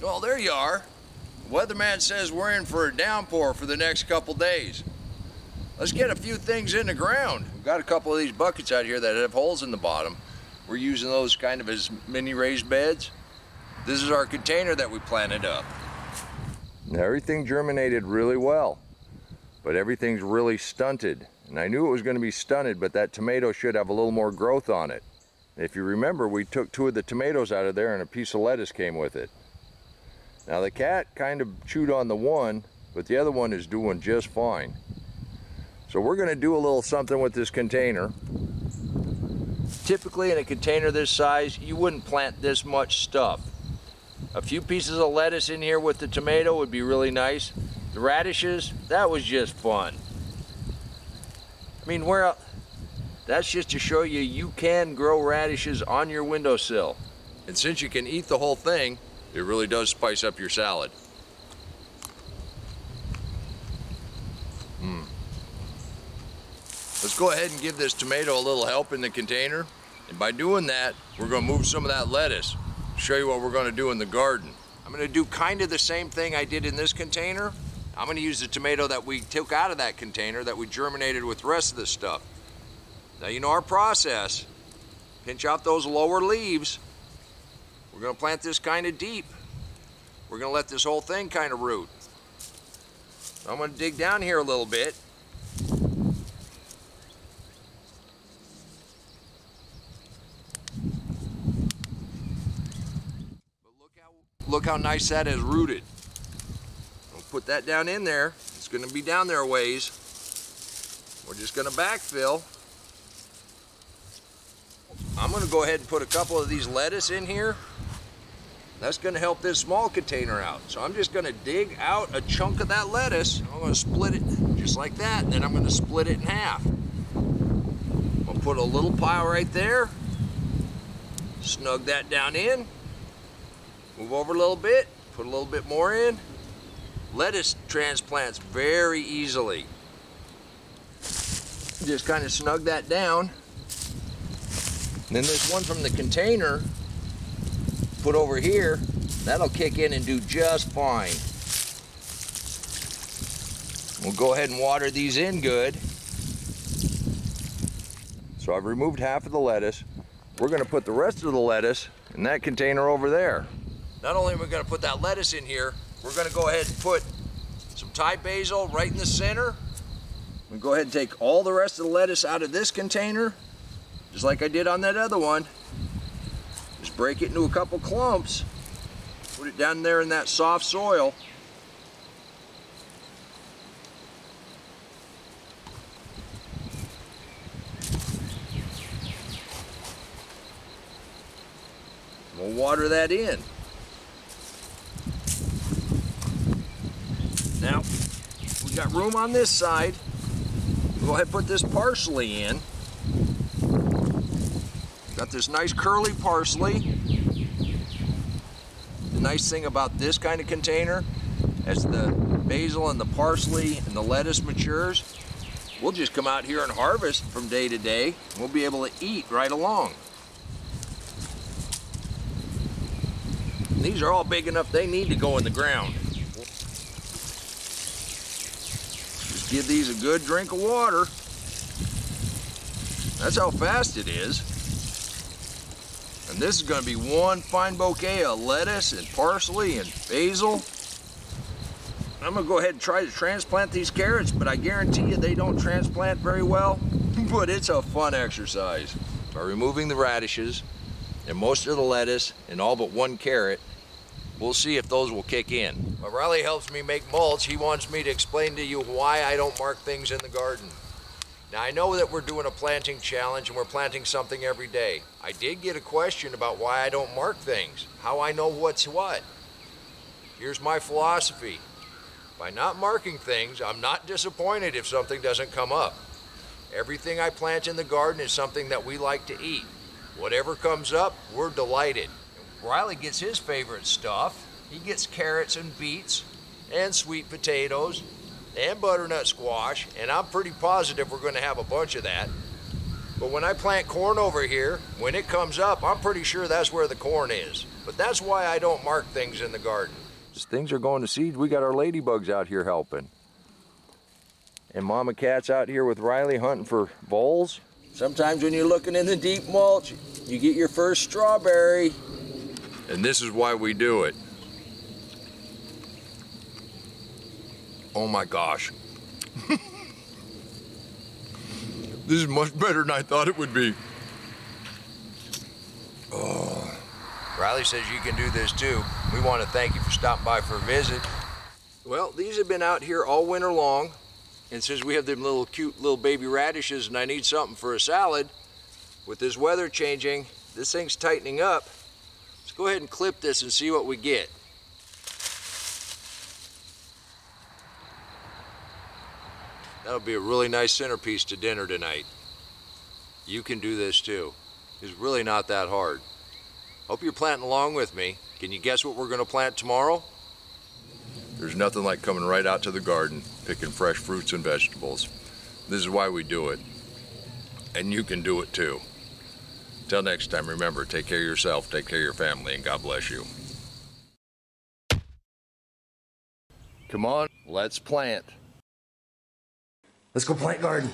Well, there you are. Weatherman says we're in for a downpour for the next couple days. Let's get a few things in the ground. We've got a couple of these buckets out here that have holes in the bottom. We're using those kind of as mini raised beds. This is our container that we planted up. Now, everything germinated really well, but everything's really stunted. And I knew it was going to be stunted, but that tomato should have a little more growth on it. If you remember, we took 2 of the tomatoes out of there and a piece of lettuce came with it. Now the cat kind of chewed on the one, but the other one is doing just fine. So we're going to do a little something with this container. Typically in a container this size, you wouldn't plant this much stuff. A few pieces of lettuce in here with the tomato would be really nice. The radishes, that was just fun. I mean, that's just to show you you can grow radishes on your windowsill. And since you can eat the whole thing, it really does spice up your salad. Let's go ahead and give this tomato a little help in the container. And by doing that, we're going to move some of that lettuce. Show you what we're going to do in the garden. I'm going to do kind of the same thing I did in this container. I'm going to use the tomato that we took out of that container that we germinated with the rest of the stuff. Now you know our process. Pinch out those lower leaves. We're going to plant this kind of deep. We're going to let this whole thing kind of root. So I'm going to dig down here a little bit. But look how nice that has rooted. We'll put that down in there. It's going to be down there a ways. We're just going to backfill. I'm going to go ahead and put a couple of these lettuce in here. That's going to help this small container out. So I'm just going to dig out a chunk of that lettuce. I'm going to split it just like that, and then I'm going to split it in half. I'll put a little pile right there. Snug that down in. Move over a little bit. Put a little bit more in. Lettuce transplants very easily. Just kind of snug that down. And then this one from the container, put over here, that'll kick in and do just fine. We'll go ahead and water these in good. So I've removed half of the lettuce. We're going to put the rest of the lettuce in that container over there. Not only are we going to put that lettuce in here, we're going to go ahead and put some Thai basil right in the center. We'll go ahead and take all the rest of the lettuce out of this container, just like I did on that other one. Just break it into a couple clumps, put it down there in that soft soil. We'll water that in. Now, we got room on this side. Go ahead and put this parsley in. Got this nice curly parsley. The nice thing about this kind of container, as the basil and the parsley and the lettuce matures, we'll just come out here and harvest from day to day. We'll be able to eat right along. And these are all big enough they need to go in the ground. Just give these a good drink of water. That's how fast it is. And this is going to be one fine bouquet of lettuce and parsley and basil. I'm going to go ahead and try to transplant these carrots, but I guarantee you they don't transplant very well. But it's a fun exercise. By removing the radishes and most of the lettuce and all but one carrot, we'll see if those will kick in. When Riley helps me make mulch, he wants me to explain to you why I don't mark things in the garden. Now I know that we're doing a planting challenge and we're planting something every day. I did get a question about why I don't mark things, how I know what's what. Here's my philosophy. By not marking things, I'm not disappointed if something doesn't come up. Everything I plant in the garden is something that we like to eat. Whatever comes up, we're delighted. Riley gets his favorite stuff. He gets carrots and beets and sweet potatoes and butternut squash, and I'm pretty positive we're going to have a bunch of that. But when I plant corn over here, when it comes up, I'm pretty sure that's where the corn is. But that's why I don't mark things in the garden. As things are going to seed, we got our ladybugs out here helping. And Mama Cat's out here with Riley hunting for voles. Sometimes when you're looking in the deep mulch, you get your first strawberry. And this is why we do it. Oh my gosh. This is much better than I thought it would be. Oh. Riley says you can do this too. We want to thank you for stopping by for a visit. Well, these have been out here all winter long. And since we have them little cute little baby radishes and I need something for a salad, with this weather changing, this thing's tightening up. Let's go ahead and clip this and see what we get. That'll be a really nice centerpiece to dinner tonight. You can do this too. It's really not that hard. Hope you're planting along with me. Can you guess what we're gonna plant tomorrow? There's nothing like coming right out to the garden, picking fresh fruits and vegetables. This is why we do it. And you can do it too. Till next time, remember, take care of yourself, take care of your family, and God bless you. Come on, let's plant. Let's go plant garden.